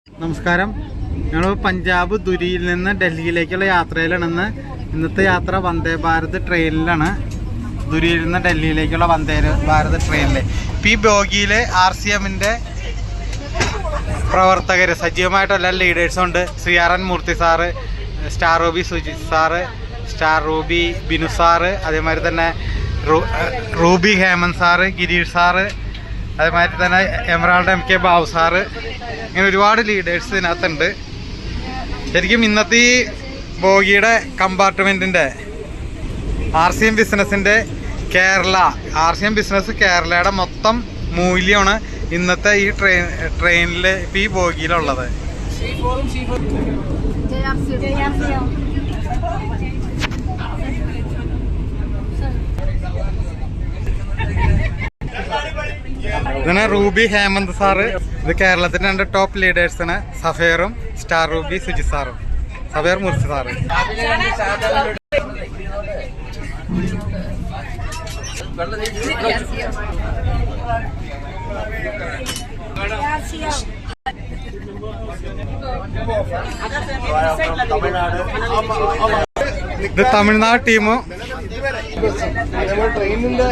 നമസ്കാരം. ഞങ്ങൾ പഞ്ചാബ് ദുരിയിൽ നിന്ന് ഡൽഹിയിലേക്കുള്ള യാത്രയിലാണ്. ഇന്നത്തെ യാത്ര വന്ദേ ഭാരത് ട്രെയിനിലാണ്. ദുരിയിൽ നിന്ന് ഡൽഹിയിലേക്കുള്ള വന്ദേ ഭാരത് ട്രെയിനിൽ ഇപ്പോൾ ഈ ബോഗിയിലെ RCMന്റെ പ്രവർത്തകർ സജീവമായിട്ടുള്ള ലീഡേഴ്സും ഉണ്ട്. Shri R Murthy sir, star ruby Sujith sir, star ruby Binu sir, അതേമാതിരി തന്നെ ruby Hemanth sir, Girish sir, അതേമാതിരി തന്നെ എമറാൾഡ് MK ബാബു സാറ്, ഇങ്ങനെ ഒരുപാട് ലീഡേഴ്സ് ഇതിനകത്തുണ്ട്. ശരിക്കും ഇന്നത്തെ ഈ ബോഗിയുടെ കമ്പാർട്ട്മെൻറ്റിൻ്റെ RCM ബിസിനസ്സിൻ്റെ RCM ബിസിനസ് കേരളയുടെ മൊത്തം മൂല്യമാണ് ഇന്നത്തെ ഈ ട്രെയിനിൽ ഇപ്പോൾ ഈ ബോഗിയിലുള്ളത്. ഇതാണ് റൂബി ഹേമന്ത് സാറ്. ഇത് കേരളത്തിൻ്റെ 2 ടോപ്പ് ലീഡേഴ്സാണ്. സഫേറും സ്റ്റാർ റൂബി സുജിത് സാറും, സഫേർ മൂർത്തി സാറ്. ഇത് തമിഴ്നാട് ടീമും ട്രെയിനിന്റെ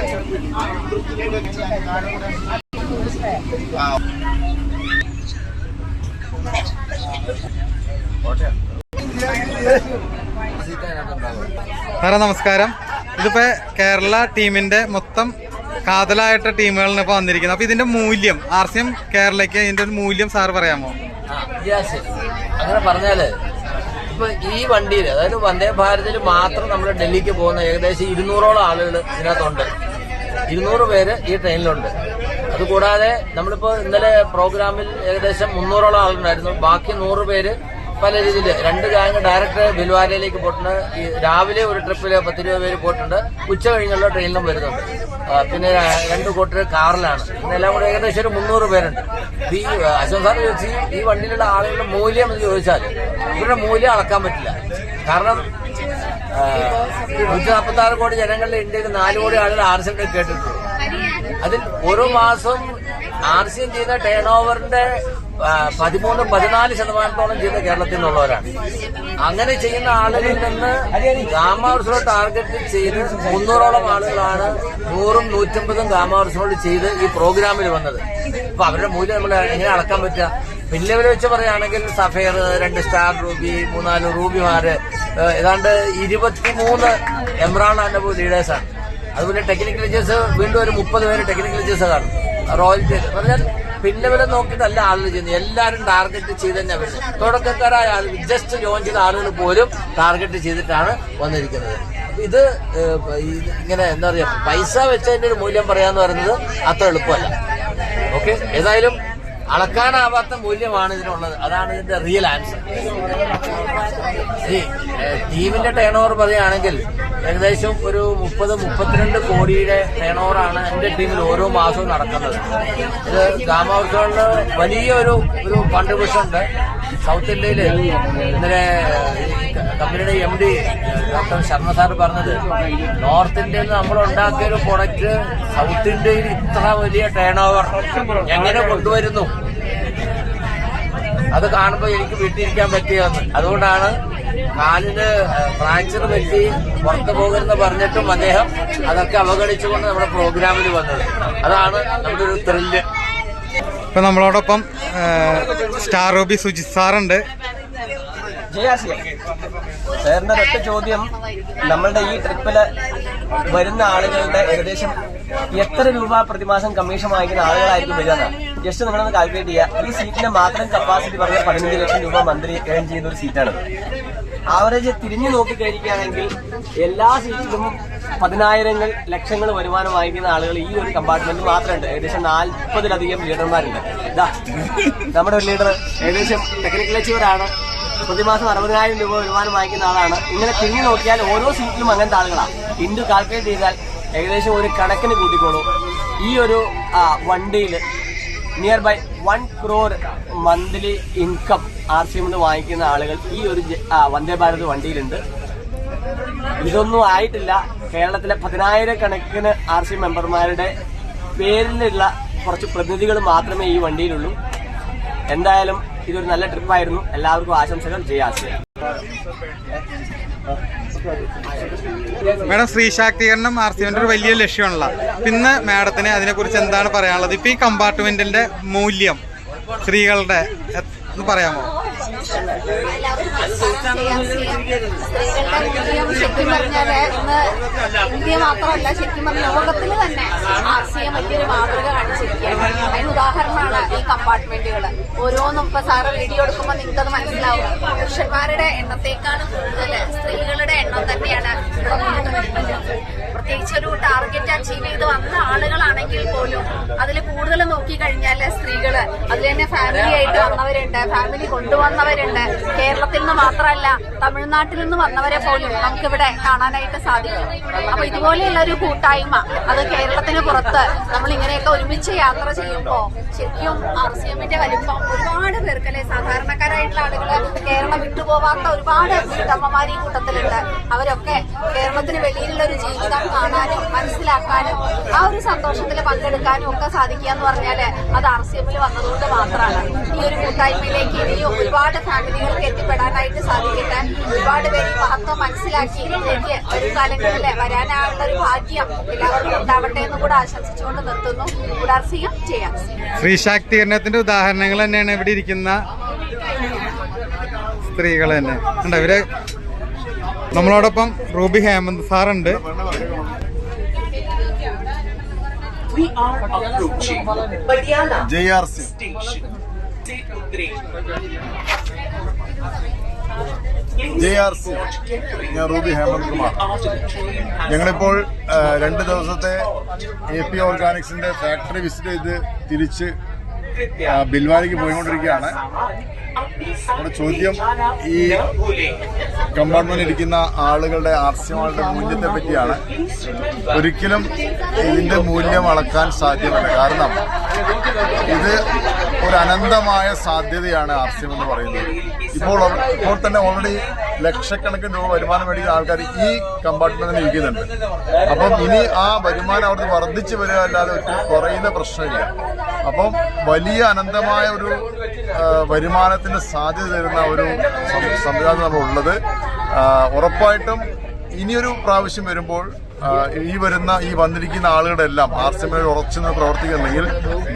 സാറേ നമസ്കാരം. ഇതിപ്പോ കേരള ടീമിന്റെ മൊത്തം കാതലായിട്ട ടീമുകളാണ് ഇപ്പൊ വന്നിരിക്കുന്നത്. അപ്പൊ ഇതിന്റെ മൂല്യം RCM കേരളയ്ക്ക് ഇതിന്റെ ഒരു മൂല്യം സാർ പറയാമോ? അങ്ങനെ പറഞ്ഞാല് ഇപ്പൊ ഈ വണ്ടിയിൽ, അതായത് വന്ദേ ഭാരതിൽ മാത്രം നമ്മൾ ഡൽഹിക്ക് പോകുന്ന ഏകദേശം 200ഓളം ആളുകൾ ഇതിനകത്തുണ്ട്. 200 പേര് ഈ ട്രെയിനിലുണ്ട്. അതുകൂടാതെ നമ്മളിപ്പോ ഇന്നലെ പ്രോഗ്രാമിൽ ഏകദേശം 300ഓളം ആളുണ്ടായിരുന്നു. ബാക്കി 100 പേര് പല രീതിയിൽ 2 ഗാങ് ഡയറക്റ്റ് ബിൽവാരയിലേക്ക് പോയിട്ടുണ്ട്. ഈ രാവിലെ ഒരു ട്രിപ്പില് 10-20 പേര് പോയിട്ടുണ്ട്. ഉച്ച കഴിഞ്ഞുള്ള ട്രെയിനിലും വരുന്നുണ്ട്. പിന്നെ 2 കൂട്ടർ കാറിലാണ്. ഇന്നെല്ലാം കൂടെ ഏകദേശം ഒരു 300 പേരുണ്ട്. ഈ അശോക് സാർ ചോദിച്ചു, ഈ വണ്ടിയിലുള്ള ആളുകളുടെ മൂല്യം എന്ന് ചോദിച്ചാൽ ഇവരുടെ മൂല്യം അളക്കാൻ പറ്റില്ല. കാരണം 146 കോടി ജനങ്ങളുടെ ഇന്ത്യയിൽ 4 കോടി ആളുകൾ RCM കേട്ടിട്ടുണ്ട്. അതിൽ ഓരോ മാസം RCM ചെയ്യുന്ന ടേൺ ഓവറിന്റെ 13-14% ചെയ്യുന്ന കേരളത്തിൽ നിന്നുള്ളവരാണ്. അങ്ങനെ ചെയ്യുന്ന ആളുകളിൽ നിന്ന് ഗാമാവർഷോ ടാർഗറ്റ് ചെയ്ത് 300ഓളം ആളുകളാണ് 100ഉം 150ഉം ഗാമാവർഷോട് ചെയ്ത് ഈ പ്രോഗ്രാമിൽ വന്നത്. അപ്പൊ അവരുടെ മൂല്യം നമ്മൾ എങ്ങനെ അളക്കാൻ പറ്റുക? പിന്നെ വെച്ച് പറയുകയാണെങ്കിൽ സഫേർ, 2 സ്റ്റാർ റൂബി, 3-4 റൂബിമാര്, ഏതാണ്ട് 23 എമറാൾഡ് ലീഡേഴ്സാണ്. അതുപോലെ ടെക്നിക്കൽ ജഡ്ജസ് വീണ്ടും ഒരു 30 പേര് ടെക്നിക്കൽ ജഡ്ജസ് കാണും. റോയൽറ്റി പറഞ്ഞാൽ പിന്നെ വരെ നോക്കിയിട്ടല്ല ആളുകൾ ചെയ്യുന്നത്. എല്ലാവരും ടാർഗറ്റ് ചെയ്ത് തന്നെ വരുന്നത്. തുടക്കക്കാരായ ആളുകൾ, ജസ്റ്റ് ജോയിൻ ചെയ്ത ആളുകൾ പോലും ടാർഗറ്റ് ചെയ്തിട്ടാണ് വന്നിരിക്കുന്നത്. ഇത് ഇങ്ങനെ എന്താ പറയാ, പൈസ വെച്ചതിന്റെ ഒരു മൂല്യം പറയാന്ന് പറയുന്നത് അത്ര എളുപ്പമല്ല. ഓക്കെ, ഏതായാലും അളക്കാനാവാത്ത മൂല്യമാണ് ഇതിനുള്ളത്. അതാണ് ഇതിന്റെ റിയൽ ആൻസർ. ഈ ടീമിന്റെ ടേൺ ഓവർ പറയുകയാണെങ്കിൽ ഏകദേശം ഒരു 30-32 കോടിയുടെ ടേൺ ഓവറാണ് എന്റെ ടീമിൽ ഓരോ മാസവും നടക്കുന്നത്. ഇത് ഗാമാവർഷകളില് വലിയൊരു കോൺട്രിബ്യൂഷൻ ഉണ്ട്. സൗത്ത് ഇന്ത്യയില് ഇന്നലെ കമ്പനിയുടെ MD ഡോക്ടർ ശർമ്മ സാർ പറഞ്ഞത്, നോർത്ത് ഇന്ത്യയിൽ നമ്മൾ ഉണ്ടാക്കിയ ഒരു പ്രൊഡക്റ്റ് സൗത്ത് ഇന്ത്യയിൽ ഇത്ര വലിയ ടേൺ ഓവർ എങ്ങനെ കൊണ്ടുവരുന്നു, അത് കാണുമ്പോൾ എനിക്ക് വീട്ടിലിരിക്കാൻ പറ്റിയെന്ന്. അതുകൊണ്ടാണ് കാലിന് ഫ്രാക്ചർ പറ്റി പുറത്തു പോകരുതെന്ന് പറഞ്ഞിട്ടും അദ്ദേഹം അതൊക്കെ അവഗണിച്ചുകൊണ്ട് നമ്മുടെ പ്രോഗ്രാമിൽ വന്നത്. അതാണ് നമ്മുടെ ഒരു ത്രില്ല്. ഇപ്പൊ നമ്മളോടൊപ്പം സ്റ്റാർ റൂബി സുജിത് സാറുണ്ട്. സാറിന്റെ ഒറ്റ ചോദ്യം, നമ്മളുടെ ഈ ട്രിപ്പില് വരുന്ന ആളുകളുടെ ഏകദേശം എത്ര രൂപ പ്രതിമാസം കമ്മീഷൻ വാങ്ങിക്കുന്ന ആളുകളായിരിക്കും വരിക? ജസ്റ്റ് നിങ്ങളൊന്ന് കാൽക്കുലേറ്റ് ചെയ്യുക. ഈ സീറ്റിന്റെ മാത്രം കപ്പാസിറ്റി പറഞ്ഞ 15 ലക്ഷം രൂപ മന്ത്ലി ഏൺ ചെയ്യുന്ന ഒരു സീറ്റാണ്. ആവറേജ് തിരിഞ്ഞു നോക്കിക്കഴിഞ്ഞാണെങ്കിൽ എല്ലാ സീറ്റിലും 10,000 ലക്ഷങ്ങൾ വരുമാനം വാങ്ങിക്കുന്ന ആളുകൾ ഈ ഒരു കമ്പാർട്ട്മെന്റിൽ മാത്രമുണ്ട്. ഏകദേശം 40-ലധികം ലീഡർമാരുണ്ട്. ഇതാ നമ്മുടെ ഒരു ലീഡർ ഏകദേശം ടെക്നിക്കൽ അച്ചീവറാണ്. പ്രതിമാസം 60,000 രൂപ വരുമാനം വാങ്ങിക്കുന്ന ആളാണ്. ഇങ്ങനെ തിരിഞ്ഞു നോക്കിയാൽ ഓരോ സീറ്റിലും അങ്ങനത്തെ ആളുകളാണ്. ഇൻഡു കാൽക്കുലേറ്റ് ചെയ്താൽ ഏകദേശം ഒരു കണക്കിന് കൂട്ടിക്കോളൂ. ഈ ഒരു വണ്ടിയിൽ near by 1 crore monthly income RCM വാങ്ങിക്കുന്ന ആളുകൾ ഈ ഒരു വന്ദേ ഭാരത് വണ്ടിയിലുണ്ട്. ഇതൊന്നും ആയിട്ടില്ല. കേരളത്തിലെ 10,000 കണക്കിന് RCM മെമ്പർമാരുടെ പേരിലുള്ള കുറച്ച് പ്രതിനിധികൾ മാത്രമേ ഈ വണ്ടിയിലുള്ളൂ. എന്തായാലും ഇതൊരു നല്ല ട്രിപ്പായിരുന്നു. എല്ലാവർക്കും ആശംസകൾ. ജയ് ആസിയ. മാഡം, സ്ത്രീ ശാക്തീകരണം RCMന്റെ ഒരു വലിയ ലക്ഷ്യമാണല്ലോ. പിന്നെ മാഡത്തിന് അതിനെക്കുറിച്ച് എന്താണ് പറയാനുള്ളത്? ഇപ്പൊ ഈ കമ്പാർട്ട്മെന്റിന്റെ മൂല്യം സ്ത്രീകളുടെ ഒന്ന് പറയാമോ? സ്ത്രീകളുടെ ശരിക്കും പറഞ്ഞാല് ഇന്ന് ഇന്ത്യ മാത്രമല്ല, ശരിക്കും പറഞ്ഞ ലോകത്തിൽ തന്നെ RCM വലിയൊരു മാതൃക കാണിച്ചിരിക്കുകയാണ്. അതിന് ഉദാഹരണമാണ് ഈ കമ്പാർട്ട്മെന്റുകൾ. ഓരോന്നും ഇപ്പൊ സാറ് വീഡിയോ എടുക്കുമ്പോൾ നിങ്ങൾക്കത് മനസ്സിലാവും. പുരുഷന്മാരുടെ എണ്ണത്തെക്കാളും കൂടുതൽ സ്ത്രീകളുടെ എണ്ണം തന്നെയാണ് ഇവിടെ മുന്നിട്ട് നിൽക്കുന്നത്. പ്രത്യേകിച്ച് ഒരു ടാർഗറ്റ് അച്ചീവ് ചെയ്ത് വന്ന ആളുകളാണെങ്കിൽ പോലും അതിൽ കൂടുതൽ നോക്കിക്കഴിഞ്ഞാല് സ്ത്രീകള് അതിൽ തന്നെ ഫാമിലി ആയിട്ട് വന്നവരുണ്ട്, ഫാമിലി കൊണ്ടുവന്നവരുണ്ട്. കേരളത്തിൽ നിന്ന് മാത്രമല്ല, തമിഴ്നാട്ടിൽ നിന്ന് വന്നവരെ പോലും നമുക്കിവിടെ കാണാനായിട്ട് സാധിക്കും. അപ്പൊ ഇതുപോലെയുള്ള ഒരു കൂട്ടായ്മ അത് കേരളത്തിന് പുറത്ത് നമ്മൾ ഇങ്ങനെയൊക്കെ ഒരുമിച്ച് യാത്ര ചെയ്യുമ്പോൾ ശരിക്കും RCMന്റെ വലിപ്പം ഒരുപാട് പേർക്ക്, അല്ലെ, സാധാരണക്കാരായിട്ടുള്ള ആളുകള്, കേരളം വിട്ടുപോവാത്ത ഒരുപാട് വീട്ടമ്മമാർ ഈ കൂട്ടത്തിലുണ്ട്. അവരൊക്കെ കേരളത്തിന് വെളിയിലുള്ള ഒരു ജീവിതം കാണാനും മനസ്സിലാക്കാനും ആ ഒരു സന്തോഷത്തിൽ പങ്കെടുക്കാനും ഒക്കെ സാധിക്കുക എന്ന് പറഞ്ഞാല് അത് RCMൽ വന്നതുകൊണ്ട് മാത്രമാണ്. ഈ ഒരു കൂട്ടായ്മയിലേക്ക് ഇനിയും ഒരുപാട് ഫാമിലികൾക്ക് എത്തിപ്പെടാനായിട്ട് സാധിക്കട്ടെ. ഒരുപാട് പേര് ഈ മഹത്വം മനസ്സിലാക്കി ഇതിലേക്ക് വരും കാലങ്ങളിൽ വരാനുള്ള ഒരു ഭാഗ്യം എല്ലാവർക്കും ഉണ്ടാവട്ടെ എന്ന് കൂടെ ആശംസിച്ചുകൊണ്ട് നിർത്തുന്നു. കൂടെ RCM ചെയ്യാം. സ്ത്രീ ശാക്തീകരണത്തിന്റെ ഉദാഹരണങ്ങൾ തന്നെയാണ് ഇവിടെ ഇരിക്കുന്ന സ്ത്രീകൾ തന്നെ ഉണ്ട്. ഇവര് നമ്മളോടൊപ്പം റൂബി ഹേമന്ത് സാറുണ്ട്. JRC ഞാൻ റൂബി ഹേമന്ത് കുമാർ. ഞങ്ങളിപ്പോൾ 2 ദിവസത്തെ AP ഓർഗാനിക്സിന്റെ ഫാക്ടറി വിസിറ്റ് ചെയ്ത് തിരിച്ച് ബിൽവാരിക്ക് പോയിക്കൊണ്ടിരിക്കുകയാണ്. നമ്മുടെ ചോദ്യം ഈ കമ്പാർട്ട്മെന്റിൽ ഇരിക്കുന്ന ആളുകളുടെ RCMകളുടെ മൂല്യത്തെ പറ്റിയാണ്. ഒരിക്കലും ഇതിന്റെ മൂല്യം അളക്കാൻ സാധ്യമല്ല. കാരണം ഇത് ഒരു അനന്തമായ സാധ്യതയാണ് RCM എന്ന് പറയുന്നത്. ഇപ്പോൾ തന്നെ ഓൾറെഡി ലക്ഷക്കണക്കിന് രൂപ വരുമാനം മേടിക്കുന്ന ആൾക്കാർ ഈ കമ്പാർട്ട്മെന്റിൽ ഇരിക്കുന്നുണ്ട്. അപ്പം ഇനി ആ വരുമാനം അവിടുന്ന് വർദ്ധിച്ചു വരിക അല്ലാതെ ഒരിക്കലും കുറയുന്ന പ്രശ്നമില്ല. അപ്പം വലിയ അനന്തമായ ഒരു വരുമാനത്തിന് സാധ്യത തരുന്ന ഒരു സംവിധാനം നമ്മളുള്ളത്. ഉറപ്പായിട്ടും ഇനിയൊരു പ്രാവശ്യം വരുമ്പോൾ ഈ വന്നിരിക്കുന്ന ആളുകളുടെ എല്ലാം RCMൽ ഉറച്ചു നിന്ന് പ്രവർത്തിക്കുന്നെങ്കിൽ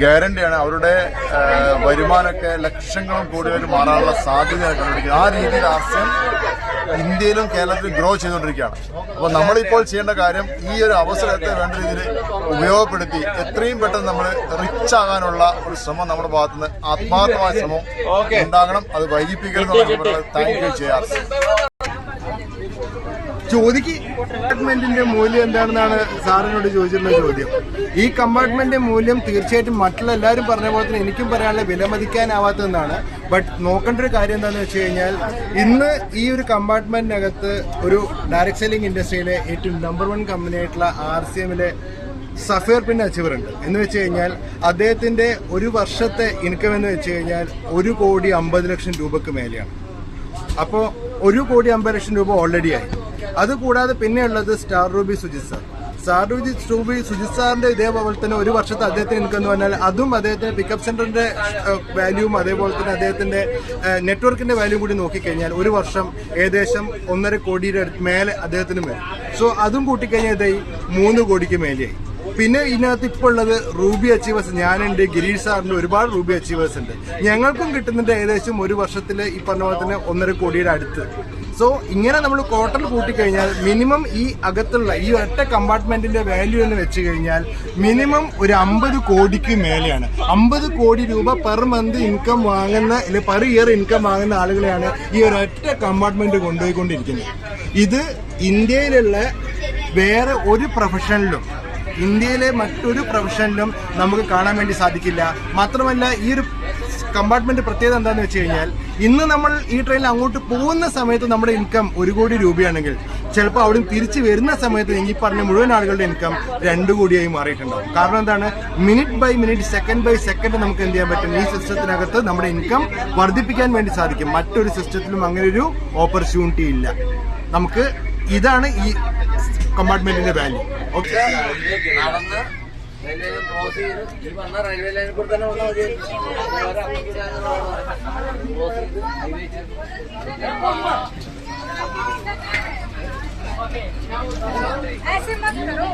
ഗ്യാരണ്ടിയാണ് അവരുടെ വരുമാനമൊക്കെ ലക്ഷങ്ങളും കോടികളും മാറാനുള്ള സാധ്യതയാണ് കണ്ടുപിടിക്കുന്നത്. ആ രീതിയിൽ RCM ഇന്ത്യയിലും കേരളത്തിലും ഗ്രോ ചെയ്തുകൊണ്ടിരിക്കുകയാണ്. അപ്പോൾ നമ്മളിപ്പോൾ ചെയ്യേണ്ട കാര്യം ഈ ഒരു അവസരത്തെ വേണ്ട രീതിയിൽ ഉപയോഗപ്പെടുത്തി എത്രയും പെട്ടെന്ന് നമ്മൾ റിച്ച് ആകാനുള്ള ഒരു ശ്രമം നമ്മുടെ ഭാഗത്തുനിന്ന് ആത്മാർത്ഥമായ ശ്രമം ഉണ്ടാകണം. അത് വൈകിപ്പിക്കരുത്. Thank you JRC. കമ്പാർട്ട്മെന്റിന്റെ മൂല്യം എന്താണെന്നാണ് സാറിനോട് ചോദിച്ചിട്ടുള്ള ചോദ്യം. ഈ കമ്പാർട്ട്മെന്റിന്റെ മൂല്യം തീർച്ചയായിട്ടും മറ്റുള്ള എല്ലാവരും പറഞ്ഞ പോലെ തന്നെ എനിക്കും പറയാനുള്ള വിലമതിക്കാനാവാത്തതെന്നാണ്. ബട്ട് നോക്കേണ്ട ഒരു കാര്യം എന്താണെന്ന് വെച്ച് കഴിഞ്ഞാൽ ഇന്ന് ഈ ഒരു കമ്പാർട്ട്മെന്റിനകത്ത് ഒരു ഡയറക്ട് സെല്ലിംഗ് ഇൻഡസ്ട്രിയിലെ ഏറ്റവും നമ്പർ 1 കമ്പനിയായിട്ടുള്ള RCMലെ സഫീർ പിൻ അച്ചീവർ ഉണ്ട്. എന്ന് വെച്ച് കഴിഞ്ഞാൽ അദ്ദേഹത്തിന്റെ ഒരു വർഷത്തെ ഇൻകം എന്ന് വെച്ച് കഴിഞ്ഞാൽ 1,50,00,000 രൂപക്ക് മേലെയാണ്. അപ്പോൾ 1,50,00,000 രൂപ ഓൾറെഡി ആയി. അതുകൂടാതെ പിന്നെയുള്ളത് star ruby Sujith sir. Sujith സാറിന്റെ ഇതേപോലെ തന്നെ ഒരു വർഷത്തെ അദ്ദേഹത്തിന് ഇൻകം എന്ന് പറഞ്ഞാൽ അതും അദ്ദേഹത്തിന്റെ പിക്കപ്പ് സെന്ററിന്റെ വാല്യൂവും അതേപോലെ തന്നെ അദ്ദേഹത്തിന്റെ നെറ്റ്വർക്കിന്റെ വാല്യൂ കൂടി നോക്കിക്കഴിഞ്ഞാൽ ഒരു വർഷം ഏകദേശം 1.5 കോടിയുടെ മേലെ അദ്ദേഹത്തിന് മേലെ. സോ അതും കൂട്ടിക്കഴിഞ്ഞാൽ ഇതായി 3 കോടിക്ക് മേലെയായി. പിന്നെ ഇതിനകത്ത് ഇപ്പോൾ ഉള്ളത് റൂബി അച്ചീവേഴ്സ്. ഞാനുണ്ട്, ഗിരീഷ് സാറിന്റെ ഒരുപാട് റൂബി അച്ചീവേഴ്സ് ഉണ്ട്. ഞങ്ങൾക്കും കിട്ടുന്നുണ്ട് ഏകദേശം ഒരു വർഷത്തിൽ ഈ പറഞ്ഞ പോലെ തന്നെ 1.5 കോടിയുടെ അടുത്ത്. സോ ഇങ്ങനെ നമ്മൾ ടോട്ടൽ കൂട്ടിക്കഴിഞ്ഞാൽ മിനിമം ഈ അകത്തുള്ള ഈ ഒറ്റ കമ്പാർട്ട്മെന്റിന്റെ വാല്യൂ എന്ന് വെച്ച് കഴിഞ്ഞാൽ മിനിമം ഒരു 50 കോടിക്ക് മേലെയാണ്. 50 കോടി രൂപ പെർ മന്ത് ഇൻകം വാങ്ങുന്ന അല്ലെങ്കിൽ പെർ ഇയർ ഇൻകം വാങ്ങുന്ന ആളുകളെയാണ് ഈ ഒരൊറ്റ കമ്പാർട്ട്മെന്റ് കൊണ്ടുപോയിക്കൊണ്ടിരിക്കുന്നത്. ഇത് ഇന്ത്യയിലുള്ള വേറെ ഒരു പ്രൊഫഷനിലും ഇന്ത്യയിലെ മറ്റൊരു പ്രൊഫഷനിലും നമുക്ക് കാണാൻ വേണ്ടി സാധിക്കില്ല. മാത്രമല്ല ഈ ഒരു കമ്പാർട്ട്മെന്റ് പ്രത്യേകത എന്താണെന്ന് വെച്ച് കഴിഞ്ഞാൽ ഇന്ന് നമ്മൾ ഈ ട്രെയിനിൽ അങ്ങോട്ട് പോകുന്ന സമയത്ത് നമ്മുടെ ഇൻകം 1 കോടി രൂപയാണെങ്കിൽ ചിലപ്പോൾ അവിടെ തിരിച്ചു വരുന്ന സമയത്ത് ഈ പറഞ്ഞ മുഴുവൻ ആളുകളുടെ ഇൻകം 2 കോടിയായി മാറിയിട്ടുണ്ടാവും. കാരണം എന്താണ്, minute by minute, second by second നമുക്ക് എന്ത് ചെയ്യാൻ പറ്റും, ഈ സിസ്റ്റത്തിനകത്ത് നമ്മുടെ ഇൻകം വർദ്ധിപ്പിക്കാൻ വേണ്ടി സാധിക്കും. മറ്റൊരു സിസ്റ്റത്തിലും അങ്ങനെ ഒരു ഓപ്പർച്യൂണിറ്റി ഇല്ല നമുക്ക്. ഇതാണ് ഈ കമ്പാർട്ട്മെന്റിന്റെ വാല്യൂ. ഓക്കെ, നടന്ന് റെയിൽവേ ലൈൻ ക്രോസ് ചെയ്ത് ഈ വന്ന റെയിൽവേ ലൈനിൽ കൂടെ തന്നെ വന്നാൽ മതി. ക്രോസ് ചെയ്ത് ഹൈവേ ऐसे मत करो।